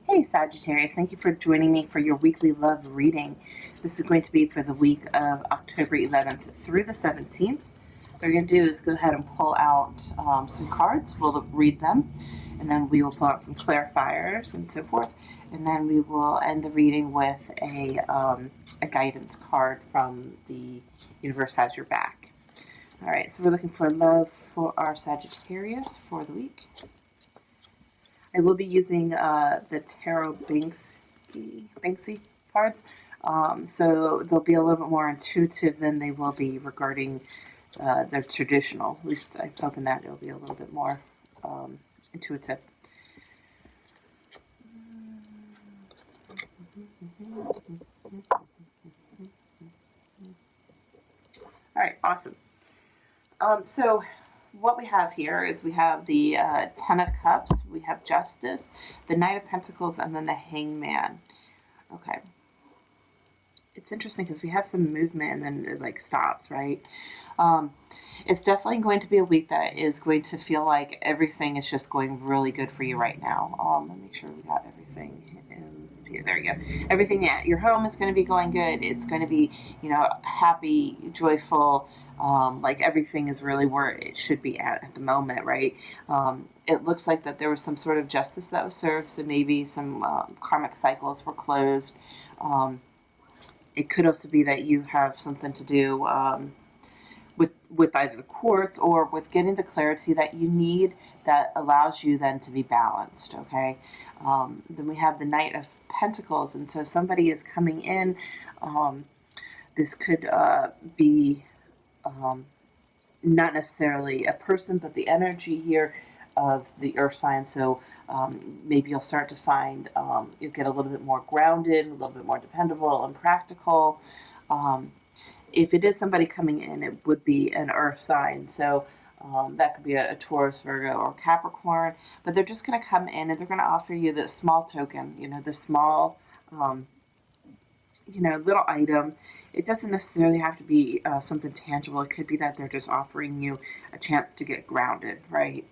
Hey Sagittarius, thank you for joining me for your weekly love reading. This is going to be for the week of October 11th through the 17th. What we're going to do is go ahead and pull out some cards. We'll read them, and then we will pull out some clarifiers and so forth. And then we will end the reading with a guidance card from the Universe Has Your Back. All right, so we're looking for love for our Sagittarius for the week. I will be using the Tarot Banksy cards, so they'll be a little bit more intuitive than they will be regarding their traditional. At least I'm hoping that it'll be a little bit more intuitive. All right, awesome. So what we have here is we have the Ten of Cups, we have Justice, the Knight of Pentacles, and then the Hangman. Okay. It's interesting because we have some movement and then it like stops, right? It's definitely going to be a week that is going to feel like everything is just going really good for you right now. Let me make sure we got everything in here. There you go. Everything at your home is going to be going good. It's going to be, happy, joyful. Like everything is really where it should be at the moment, right? It looks like that there was some sort of justice that was served, so maybe some karmic cycles were closed. It could also be that you have something to do with either the courts or with getting the clarity that you need that allows you then to be balanced, okay? Then we have the Knight of Pentacles, and so somebody is coming in. This could be not necessarily a person, but the energy here of the earth sign. So maybe you'll start to find you'll get a little bit more grounded, a little bit more dependable and practical. If it is somebody coming in, it would be an earth sign. So that could be a Taurus, Virgo, or Capricorn. But they're just going to come in and they're going to offer you this small token, the small little item. It doesn't necessarily have to be something tangible. It could be that they're just offering you a chance to get grounded, right?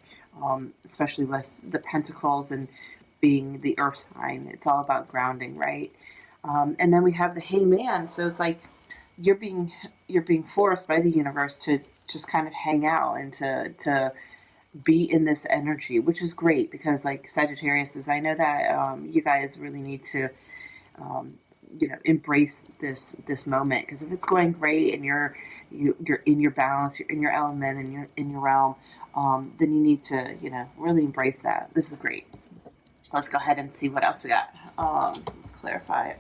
Especially with the Pentacles and being the earth sign. It's all about grounding, right? And then we have the Hangman. So it's like you're being forced by the universe to just kind of hang out and to be in this energy, which is great because like Sagittarius is, I know that you guys really need to embrace this moment, because if it's going great and you're in your balance, you're in your element, and you're in your realm, then you need to really embrace that. This is great. Let's go ahead and see what else we got. Let's clarify it.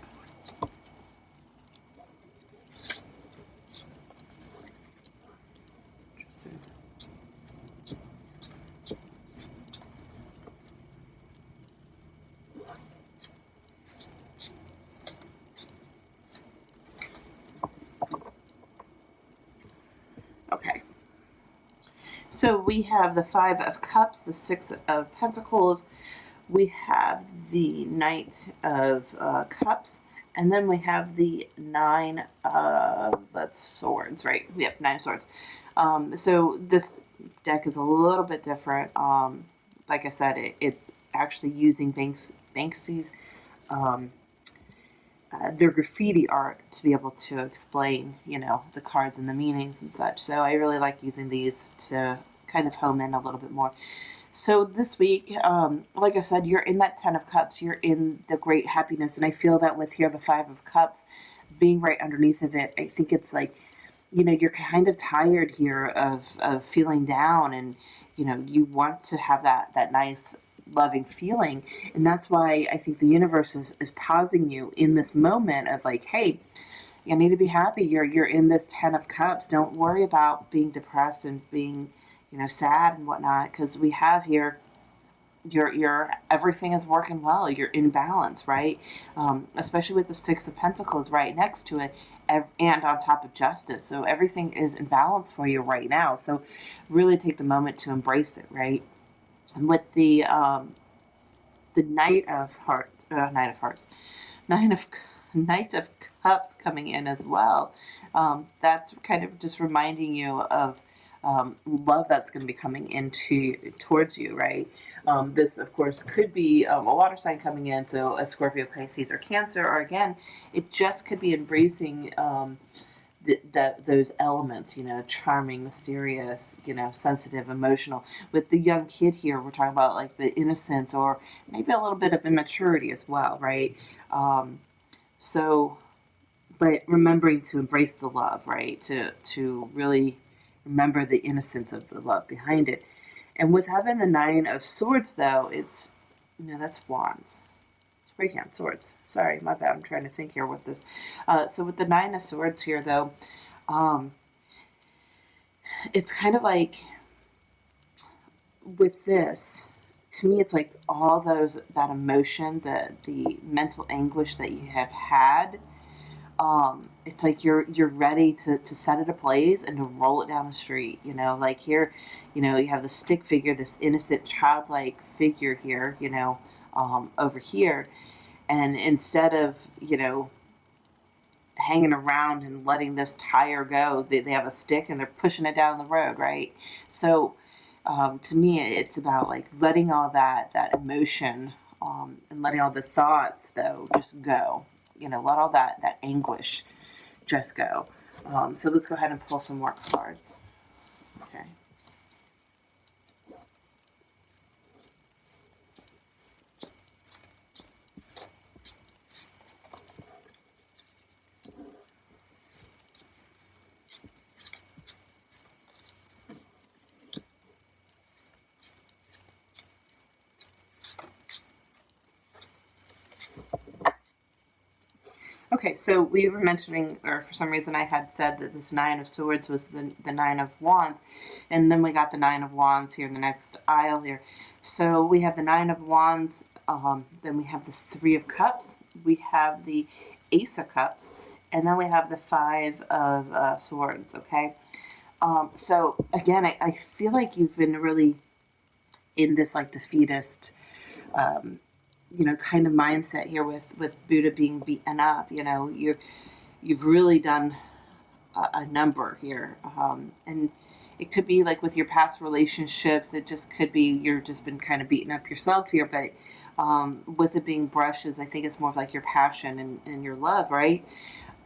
Okay. So we have the Five of Cups, the Six of Pentacles, we have the Knight of Cups, and then we have the Nine of Swords, right? Yep, Nine of Swords. So this deck is a little bit different. Like I said, it's actually using Banksy's their graffiti art to be able to explain, the cards and the meanings and such. So I really like using these to kind of home in a little bit more. So this week, like I said, you're in that Ten of Cups. You're in the great happiness. And I feel that with here, the Five of Cups being right underneath of it, I think it's like, you're kind of tired here of feeling down, and, you want to have that nice loving feeling. And that's why I think the universe is pausing you in this moment of like, hey, you need to be happy. You're in this Ten of Cups. Don't worry about being depressed and being, sad and whatnot, because we have here your everything is working well. You're in balance, right? Especially with the Six of Pentacles right next to it, and on top of Justice. So everything is in balance for you right now. So really take the moment to embrace it, right? And with the Knight of Cups coming in as well. That's kind of just reminding you of love that's going to be coming towards you, right? This, of course, could be a water sign coming in, so a Scorpio, Pisces, or Cancer, or again, it just could be embracing those elements, charming, mysterious, sensitive, emotional. With the young kid here, we're talking about like the innocence or maybe a little bit of immaturity as well, right? So, but remembering to embrace the love, right? To really remember the innocence of the love behind it. And with having the Nine of Swords, though, it's, that's Wands. Breaking out swords. Sorry, my bad. I'm trying to think here with this. So with the Nine of Swords here, though, it's kind of like with this. To me, it's like all that emotion, the mental anguish that you have had. It's like you're ready to set it ablaze and to roll it down the street. Like here, you have the stick figure, this innocent, childlike figure here. Over here. And instead of, hanging around and letting this tire go, they have a stick and they're pushing it down the road, right? So to me, it's about like letting all that emotion and letting all the thoughts, though, just go. Let all that anguish just go. So let's go ahead and pull some more cards. Okay. Okay, so we were mentioning, or for some reason I had said that this Nine of Swords was the Nine of Wands, and then we got the Nine of Wands here in the next aisle here. So we have the Nine of Wands, then we have the Three of Cups, we have the Ace of Cups, and then we have the Five of Swords, okay? So again, I feel like you've been really in this like defeatist kind of mindset here with Buddha being beaten up. You've really done a number here, and it could be like with your past relationships. It just could be you're just been kind of beating up yourself here. But with it being brushes, I think it's more of like your passion and your love, right?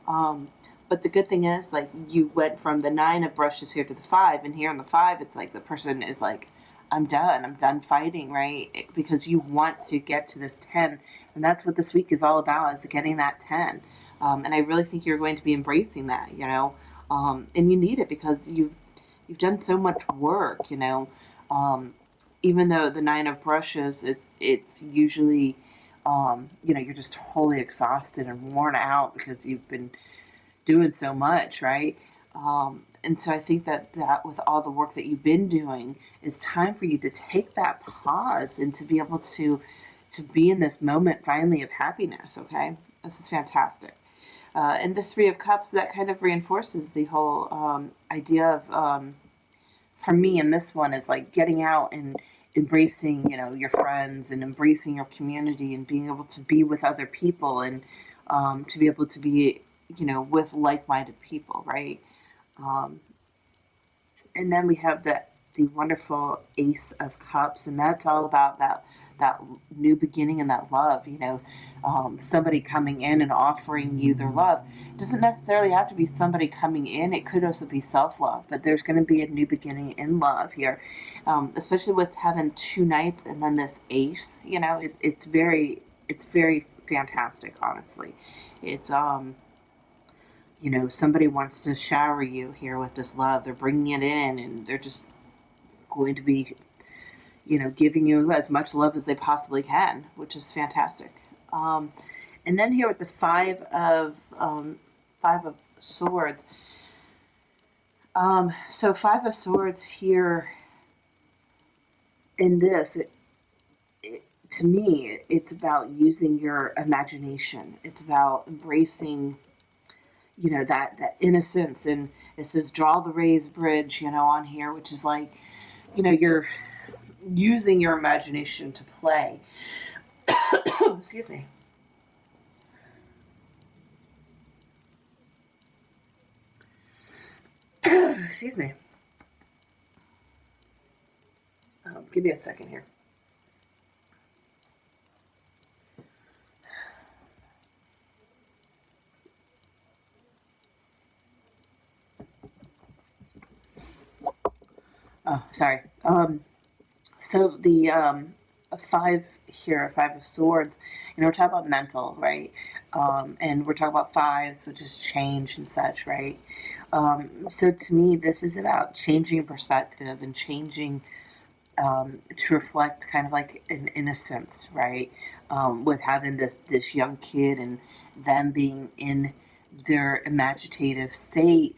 But the good thing is, like, you went from the 9 of brushes here to the 5, and here on the 5, it's like the person is like, I'm done fighting, right? Because you want to get to this 10, and that's what this week is all about, is getting that 10. And I really think you're going to be embracing that, and you need it because you've done so much work, even though the 9 of brushes, it's usually, you're just totally exhausted and worn out because you've been doing so much, right? And so I think that with all the work that you've been doing, it's time for you to take that pause and to be able to be in this moment finally of happiness, okay? This is fantastic. And the Three of Cups, that kind of reinforces the whole idea of, for me in this one, is like getting out and embracing, your friends and embracing your community and being able to be with other people and to be able to be, with like-minded people, right? And then we have the wonderful Ace of Cups, and that's all about that new beginning and that love. Somebody coming in and offering you their love. It doesn't necessarily have to be somebody coming in. It could also be self-love, but there's going to be a new beginning in love here, especially with having 2 knights and then this ace. It's very fantastic. Honestly, it's somebody wants to shower you here with this love. They're bringing it in, and they're just going to be, giving you as much love as they possibly can, which is fantastic. And then here with the Five of Swords. So Five of Swords here in this, to me, it's about using your imagination. It's about embracing that innocence. And it says draw the raised bridge, on here, which is like, you're using your imagination to play. Excuse me. Excuse me. Give me a second here. Oh, sorry. So the five here, five of swords, we're talking about mental, right? And we're talking about fives, which is change and such, right? So to me, this is about changing perspective and changing to reflect kind of like an innocence, right? With having this young kid and them being in their imaginative state,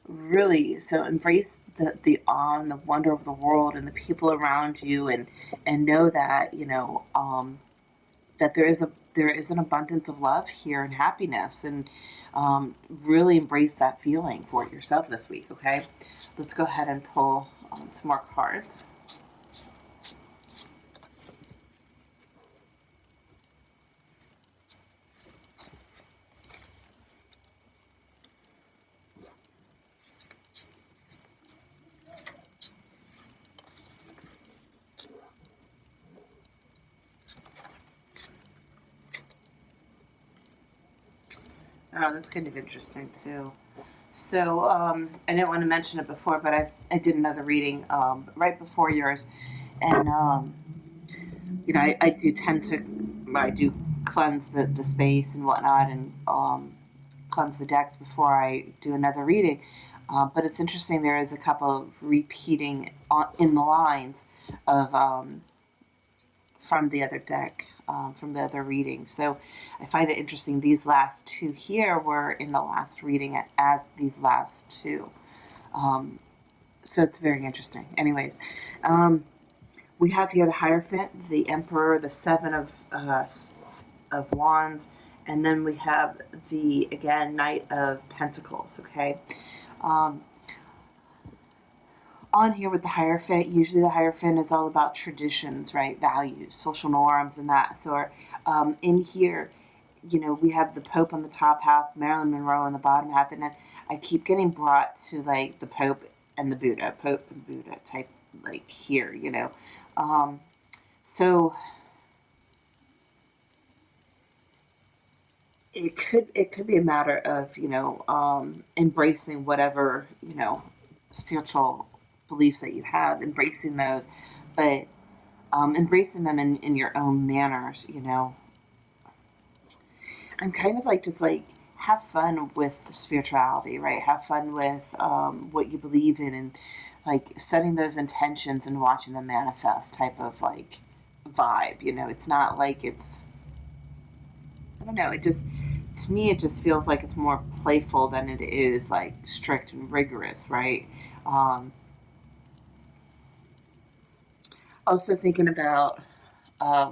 really. So embrace the awe and the wonder of the world and the people around you, and know that that there is an abundance of love here and happiness, and really embrace that feeling for it yourself this week. Okay, let's go ahead and pull some more cards. Oh, that's kind of interesting too. So I didn't want to mention it before, but I did another reading right before yours, and I do tend to I do cleanse the space and whatnot, and cleanse the decks before I do another reading. But it's interesting. There is a couple of repeating in the lines of from the other deck, from the other reading. So I find it interesting. These last two here were in the last reading as these last two. So it's very interesting. Anyways, we have here the Hierophant, the Emperor, the Seven of Wands, and then we have the, again, Knight of Pentacles. Okay. On here with the Hierophant, usually the Hierophant is all about traditions, right? Values, social norms, and that sort. In here, we have the Pope on the top half, Marilyn Monroe on the bottom half, and then I keep getting brought to like the Pope and the Buddha, Pope and Buddha type, like here, So it could be a matter of embracing whatever spiritual beliefs that you have, embracing those, but embracing them in your own manners. I'm kind of like just like have fun with spirituality, right? Have fun with what you believe in, and like setting those intentions and watching them manifest type of like vibe. It's not like I don't know. It just, to me, it just feels like it's more playful than it is like strict and rigorous, right? Um, Also thinking about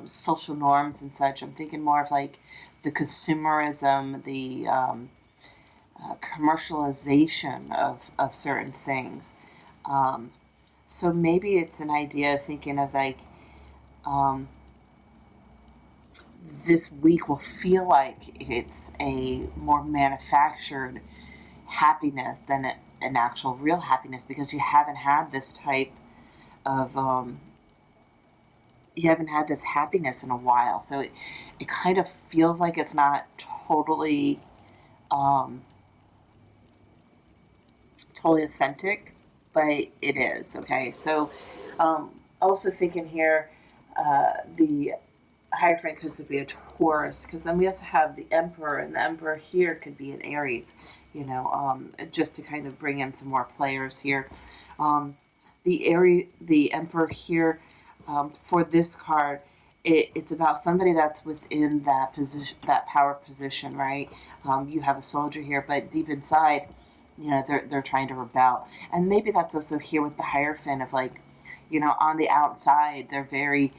social norms and such. I'm thinking more of like the consumerism, the commercialization of certain things. Um, so maybe it's an idea of thinking of like um, this week will feel like it's a more manufactured happiness than an actual real happiness, because you haven't had this type of you haven't had this happiness in a while. So it kind of feels like it's not totally um, totally authentic, but it is. Okay, so also thinking here, the Hierophant could be a Taurus, because then we also have the Emperor, and the Emperor here could be an Aries, just to kind of bring in some more players here. The Emperor here, for this card, it's about somebody that's within that position, that power position, right? You have a soldier here, but deep inside, they're trying to rebel, and maybe that's also here with the Hierophant of like, on the outside they're very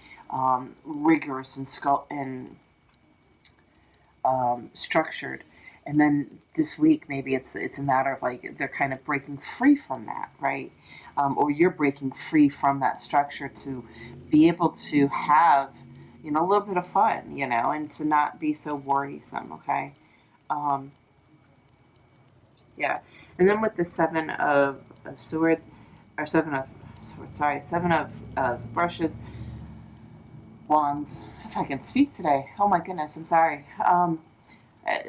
rigorous and structured, and then this week maybe it's a matter of like they're kind of breaking free from that, right? Or you're breaking free from that structure to be able to have a little bit of fun, and to not be so worrisome. Okay. um, yeah. And then with the Seven of Swords, or Swords, sorry, Seven of brushes, wands, if I can speak today. Oh my goodness, I'm sorry.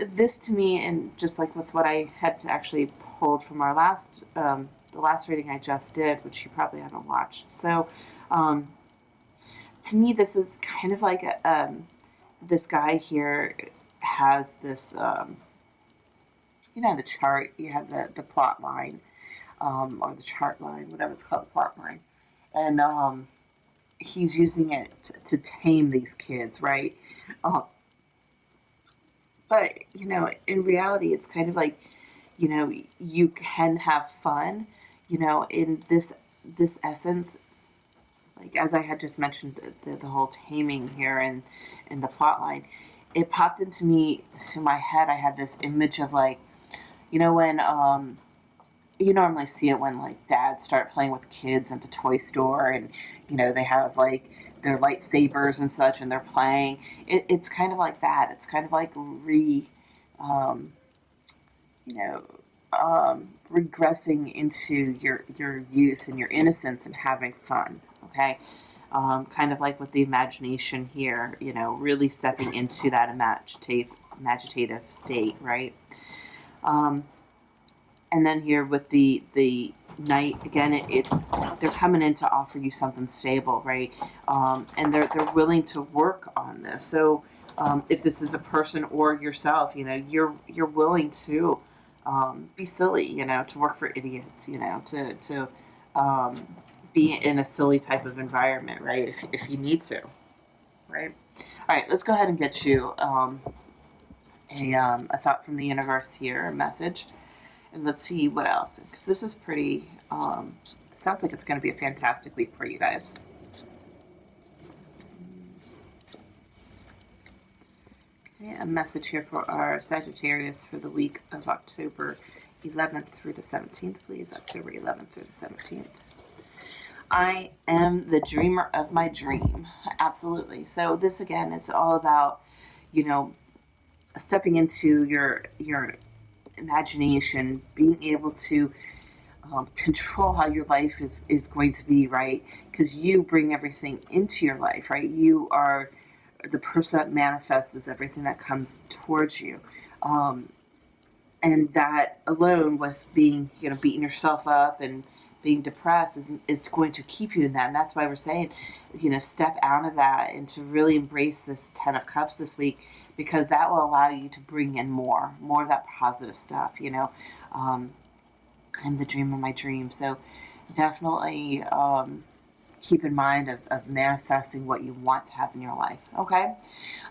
This to me, and just like with what I had actually pulled from our last, the last reading I just did, which you probably haven't watched. So, to me, this is kind of like this guy here has this, the chart, you have the plot line, or the chart line, whatever it's called, the plot line. And he's using it to tame these kids, right? But, in reality, it's kind of like, you can have fun, in this essence, like as I had just mentioned, the whole taming here and the plot line, it popped to my head. I had this image of like, when you normally see it when like dads start playing with kids at the toy store, and they have like their lightsabers and such, and they're playing. It's kind of like that. It's kind of like um, you know, regressing into your youth and your innocence and having fun. Okay. Kind of like with the imagination here, really stepping into that imaginative state, right? And then here with the knight again, it's they're coming in to offer you something stable, right? And they're willing to work on this. So if this is a person or yourself, you're willing to be silly, to work for idiots, to be in a silly type of environment, right? If you need to, right? All right, let's go ahead and get you a thought from the universe here, a message. And let's see what else, because this is pretty, sounds like it's going to be a fantastic week for you guys. Okay, a message here for our Sagittarius for the week of October 11th through the 17th, please. October 11th through the 17th. I am the dreamer of my dream. Absolutely. So this, again, is all about, stepping into your imagination, being able to control how your life is going to be, right? Because you bring everything into your life, right? You are the person that manifests everything that comes towards you. And that alone, with being, beating yourself up and being depressed, is going to keep you in that. And that's why we're saying, step out of that and to really embrace this 10 of Cups this week, because that will allow you to bring in more of that positive stuff. I'm the dreamer of my dream. So definitely keep in mind of manifesting what you want to have in your life. Okay.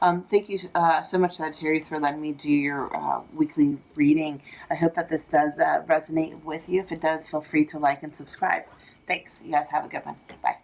Thank you so much, Sagittarius, for letting me do your weekly reading. I hope that this does resonate with you. If it does, feel free to like and subscribe. Thanks. You guys have a good one. Bye.